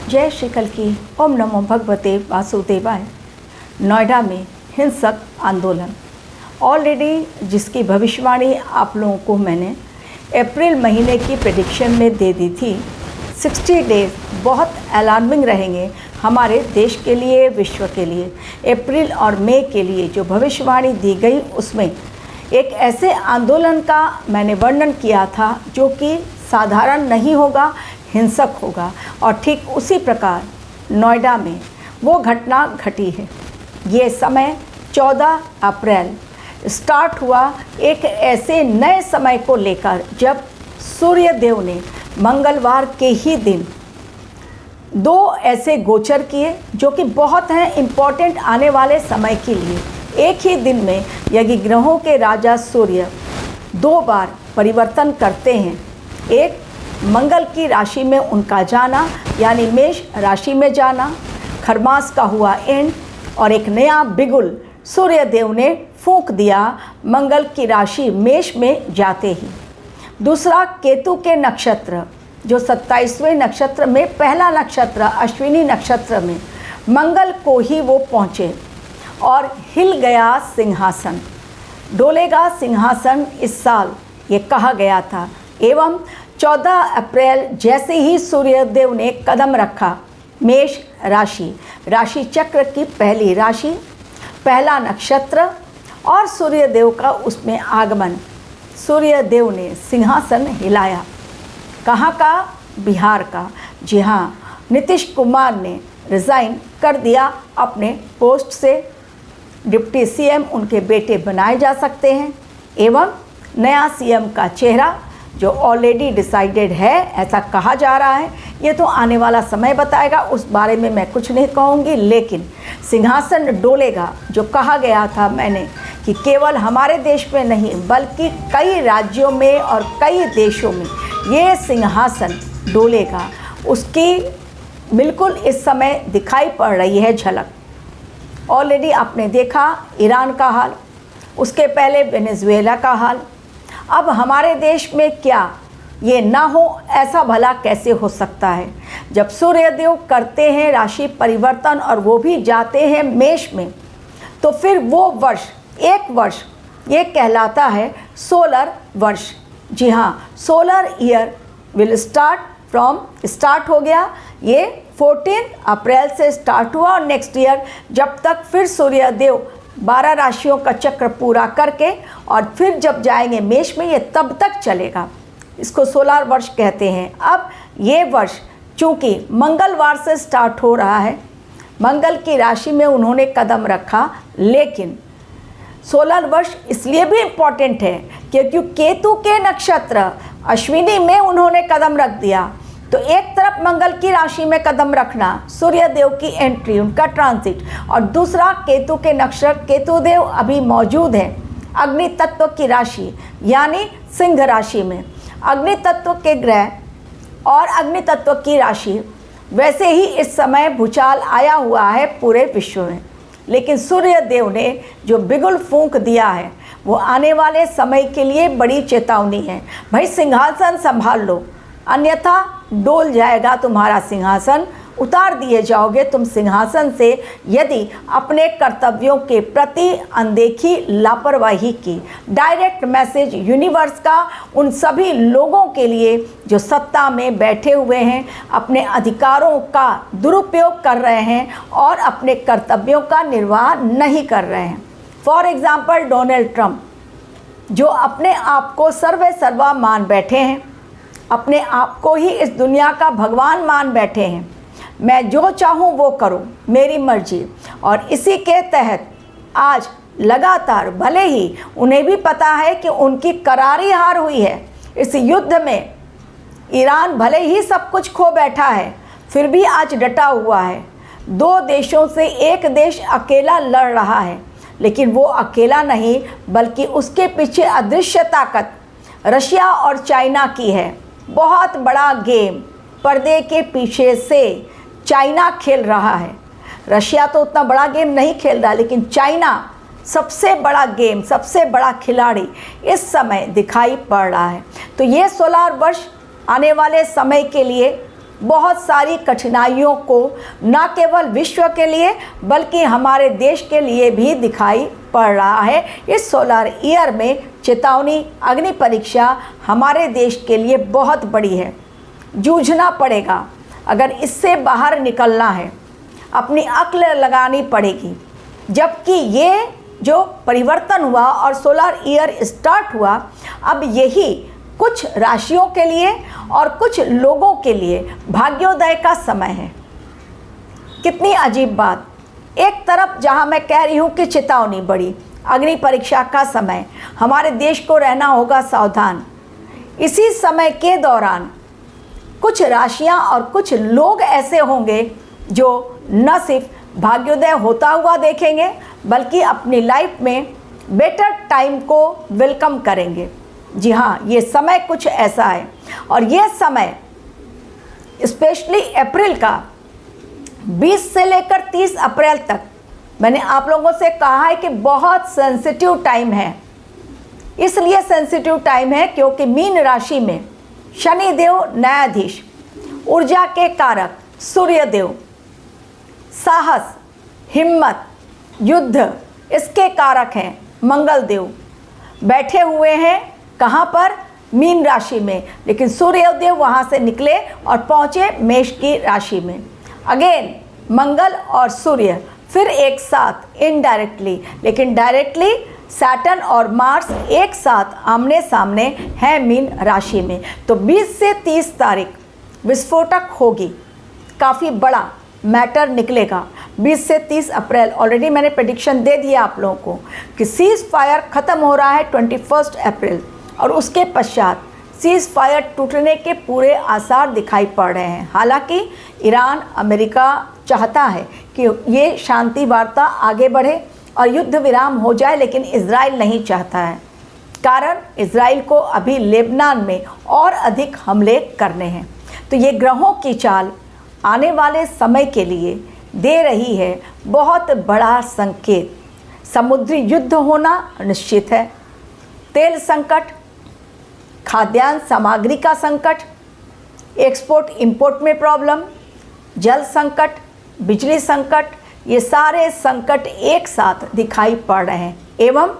जय श्री कल्की। ओम नमो भगवते वासुदेवाय। नोएडा में हिंसक आंदोलन ऑलरेडी जिसकी भविष्यवाणी आप लोगों को मैंने अप्रैल महीने की प्रेडिक्शन में दे दी थी। 60 डेज बहुत अलार्मिंग रहेंगे हमारे देश के लिए, विश्व के लिए। अप्रैल और मई के लिए जो भविष्यवाणी दी गई उसमें एक ऐसे आंदोलन का मैंने वर्णन किया था जो कि साधारण नहीं होगा, हिंसक होगा। और ठीक उसी प्रकार नोएडा में वो घटना घटी है। ये समय 14 अप्रैल स्टार्ट हुआ एक ऐसे नए समय को लेकर जब सूर्य देव ने मंगलवार के ही दिन दो ऐसे गोचर किए जो कि बहुत हैं इम्पॉर्टेंट आने वाले समय के लिए। एक ही दिन में यदि ग्रहों के राजा सूर्य 2 बार परिवर्तन करते हैं, एक मंगल की राशि में उनका जाना यानी मेष राशि में जाना, खरमास का हुआ एंड, और एक नया बिगुल सूर्य देव ने फूंक दिया मंगल की राशि मेष में जाते ही। दूसरा केतु के नक्षत्र जो 27वें नक्षत्र में पहला नक्षत्र अश्विनी नक्षत्र में मंगल को ही वो पहुँचे और हिल गया सिंहासन, डोलेगा सिंहासन इस साल ये कहा गया था। एवं 14 अप्रैल जैसे ही सूर्यदेव ने कदम रखा मेष राशि, राशि चक्र की पहली राशि, पहला नक्षत्र और सूर्यदेव का उसमें आगमन, सूर्यदेव ने सिंहासन हिलाया। कहाँ का? बिहार का। जी हाँ, नीतीश कुमार ने रिज़ाइन कर दिया अपने पोस्ट से। डिप्टी सीएम उनके बेटे बनाए जा सकते हैं एवं नया सीएम का चेहरा जो ऑलरेडी डिसाइडेड है ऐसा कहा जा रहा है। ये तो आने वाला समय बताएगा, उस बारे में मैं कुछ नहीं कहूँगी। लेकिन सिंहासन डोलेगा जो कहा गया था मैंने कि केवल हमारे देश में नहीं बल्कि कई राज्यों में और कई देशों में ये सिंहासन डोलेगा, उसकी बिल्कुल इस समय दिखाई पड़ रही है झलक। ऑलरेडी आपने देखा ईरान का हाल, उसके पहले वेनेजुएला का हाल। अब हमारे देश में क्या ये ना हो, ऐसा भला कैसे हो सकता है? जब सूर्यदेव करते हैं राशि परिवर्तन और वो भी जाते हैं मेष में, तो फिर वो वर्ष, एक वर्ष ये कहलाता है सोलर वर्ष। जी हाँ, सोलर ईयर विल स्टार्ट हो गया। ये 14 अप्रैल से स्टार्ट हुआ और नेक्स्ट ईयर जब तक फिर सूर्यदेव 12 राशियों का चक्र पूरा करके और फिर जब जाएंगे मेष में, ये तब तक चलेगा। इसको सोलर वर्ष कहते हैं। अब ये वर्ष चूँकि मंगलवार से स्टार्ट हो रहा है, मंगल की राशि में उन्होंने कदम रखा, लेकिन सोलर वर्ष इसलिए भी इम्पॉर्टेंट है क्योंकि केतु के नक्षत्र अश्विनी में उन्होंने कदम रख दिया। तो एक तरफ मंगल की राशि में कदम रखना, सूर्यदेव की एंट्री, उनका ट्रांजिट, और दूसरा केतु के नक्षत्र, केतुदेव अभी मौजूद है अग्नि तत्व की राशि यानी सिंह राशि में। अग्नि तत्व के ग्रह और अग्नि तत्व की राशि, वैसे ही इस समय भूचाल आया हुआ है पूरे विश्व में, लेकिन सूर्यदेव ने जो बिगुल फूंक दिया है वो आने वाले समय के लिए बड़ी चेतावनी है। भाई सिंहासन संभाल लो, अन्यथा डोल जाएगा तुम्हारा सिंहासन, उतार दिए जाओगे तुम सिंहासन से यदि अपने कर्तव्यों के प्रति अनदेखी, लापरवाही की। डायरेक्ट मैसेज यूनिवर्स का उन सभी लोगों के लिए जो सत्ता में बैठे हुए हैं, अपने अधिकारों का दुरुपयोग कर रहे हैं और अपने कर्तव्यों का निर्वाह नहीं कर रहे हैं। फॉर एग्ज़ाम्पल डोनाल्ड ट्रंप जो अपने आप को सर्वे सर्वा मान बैठे हैं, अपने आप को ही इस दुनिया का भगवान मान बैठे हैं। मैं जो चाहूँ वो करूँ, मेरी मर्जी। और इसी के तहत आज लगातार, भले ही उन्हें भी पता है कि उनकी करारी हार हुई है इस युद्ध में, ईरान भले ही सब कुछ खो बैठा है फिर भी आज डटा हुआ है। 2 देशों से एक देश अकेला लड़ रहा है, लेकिन वो अकेला नहीं बल्कि उसके पीछे अदृश्य ताकत रशिया और चाइना की है। बहुत बड़ा गेम पर्दे के पीछे से चाइना खेल रहा है। रशिया तो उतना बड़ा गेम नहीं खेल रहा, लेकिन चाइना सबसे बड़ा गेम, सबसे बड़ा खिलाड़ी इस समय दिखाई पड़ रहा है। तो ये सोलर वर्ष आने वाले समय के लिए बहुत सारी कठिनाइयों को न केवल विश्व के लिए बल्कि हमारे देश के लिए भी दिखाई पड़ रहा है। इस सोलर ईयर में चेतावनी अग्नि परीक्षा हमारे देश के लिए बहुत बड़ी है। जूझना पड़ेगा, अगर इससे बाहर निकलना है अपनी अक्ल लगानी पड़ेगी। जबकि ये जो परिवर्तन हुआ और सोलर ईयर स्टार्ट हुआ, अब यही कुछ राशियों के लिए और कुछ लोगों के लिए भाग्योदय का समय है। कितनी अजीब बात। एक तरफ जहां मैं कह रही हूं कि चेतावनी बड़ी, अग्नि परीक्षा का समय, हमारे देश को रहना होगा सावधान। इसी समय के दौरान कुछ राशियां और कुछ लोग ऐसे होंगे जो न सिर्फ भाग्योदय होता हुआ देखेंगे बल्कि अपनी लाइफ में बेटर टाइम को वेलकम करेंगे। जी हाँ, ये समय कुछ ऐसा है। और ये समय स्पेशली अप्रैल का 20 से लेकर 30 अप्रैल तक मैंने आप लोगों से कहा है कि बहुत सेंसिटिव टाइम है। इसलिए सेंसिटिव टाइम है क्योंकि मीन राशि में शनि देव न्यायाधीश, ऊर्जा के कारक सूर्य देव, साहस, हिम्मत, युद्ध इसके कारक हैं मंगल देव, बैठे हुए हैं कहाँ पर? मीन राशि में। लेकिन सूर्य देव वहाँ से निकले और पहुँचे मेष की राशि में। अगेन मंगल और सूर्य फिर एक साथ इनडायरेक्टली, लेकिन डायरेक्टली सैटर्न और मार्स एक साथ आमने सामने हैं मीन राशि में। तो 20 से 30 तारीख विस्फोटक होगी, काफ़ी बड़ा मैटर निकलेगा। 20 से 30 अप्रैल ऑलरेडी मैंने प्रेडिक्शन दे दिया आप लोगों को कि सीज़ फायर ख़त्म हो रहा है 21 अप्रैल और उसके पश्चात सीज़ फायर टूटने के पूरे आसार दिखाई पड़ रहे हैं। हालांकि ईरान, अमेरिका चाहता है कि ये शांति वार्ता आगे बढ़े और युद्ध विराम हो जाए, लेकिन इजराइल नहीं चाहता है। कारण इजराइल को अभी लेबनान में और अधिक हमले करने हैं। तो ये ग्रहों की चाल आने वाले समय के लिए दे रही है बहुत बड़ा संकेत। समुद्री युद्ध होना निश्चित है, तेल संकट, खाद्यान्न सामग्री का संकट, एक्सपोर्ट इंपोर्ट में प्रॉब्लम, जल संकट, बिजली संकट, ये सारे संकट एक साथ दिखाई पड़ रहे हैं। एवं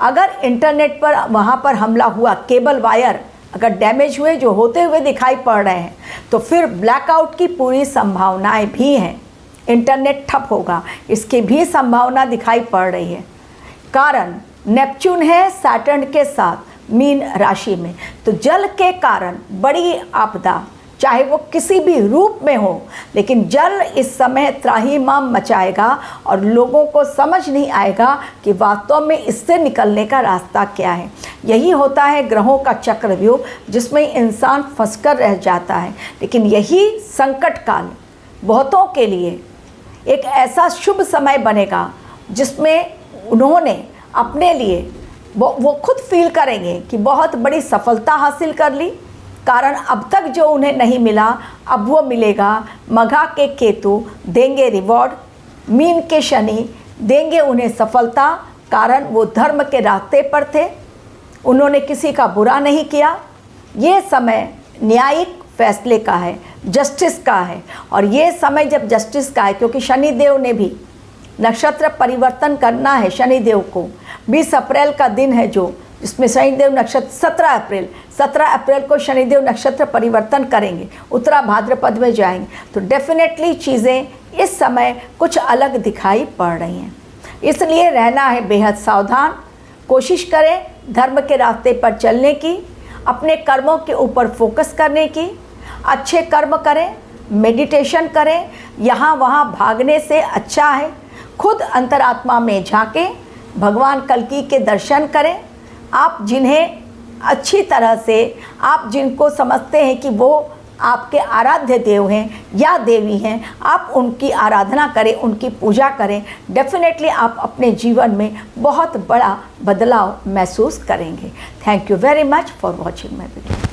अगर इंटरनेट पर वहाँ पर हमला हुआ, केबल वायर अगर डैमेज हुए जो होते हुए दिखाई पड़ रहे हैं, तो फिर ब्लैकआउट की पूरी संभावनाएं भी हैं। इंटरनेट ठप होगा, इसकी भी संभावना दिखाई पड़ रही है। कारण नेपच्यून है सैटर्न के साथ मीन राशि में। तो जल के कारण बड़ी आपदा, चाहे वो किसी भी रूप में हो, लेकिन जल इस समय त्राहिमाम मचाएगा और लोगों को समझ नहीं आएगा कि वास्तव में इससे निकलने का रास्ता क्या है। यही होता है ग्रहों का चक्रव्यूह, जिसमें इंसान फंसकर रह जाता है। लेकिन यही संकट काल बहुतों के लिए एक ऐसा शुभ समय बनेगा जिसमें उन्होंने अपने लिए वो खुद फील करेंगे कि बहुत बड़ी सफलता हासिल कर ली। कारण अब तक जो उन्हें नहीं मिला अब वो मिलेगा। मघा के केतु देंगे रिवॉर्ड, मीन के शनि देंगे उन्हें सफलता। कारण वो धर्म के रास्ते पर थे, उन्होंने किसी का बुरा नहीं किया। ये समय न्यायिक फैसले का है, जस्टिस का है। और ये समय जब जस्टिस का है, क्योंकि शनिदेव ने भी नक्षत्र परिवर्तन करना है। शनिदेव को 20 अप्रैल का दिन है जो जिसमें शनिदेव नक्षत्र 17 अप्रैल को शनिदेव नक्षत्र परिवर्तन करेंगे, उत्तरा भाद्रपद में जाएंगे। तो डेफिनेटली चीज़ें इस समय कुछ अलग दिखाई पड़ रही हैं। इसलिए रहना है बेहद सावधान। कोशिश करें धर्म के रास्ते पर चलने की, अपने कर्मों के ऊपर फोकस करने की, अच्छे कर्म करें, मेडिटेशन करें। यहाँ वहाँ भागने से अच्छा है खुद अंतरात्मा में झांकें, भगवान कल्की के दर्शन करें। आप जिन्हें अच्छी तरह से, आप जिनको समझते हैं कि वो आपके आराध्य देव हैं या देवी हैं, आप उनकी आराधना करें, उनकी पूजा करें। डेफिनेटली आप अपने जीवन में बहुत बड़ा बदलाव महसूस करेंगे। Thank you very much for watching my video.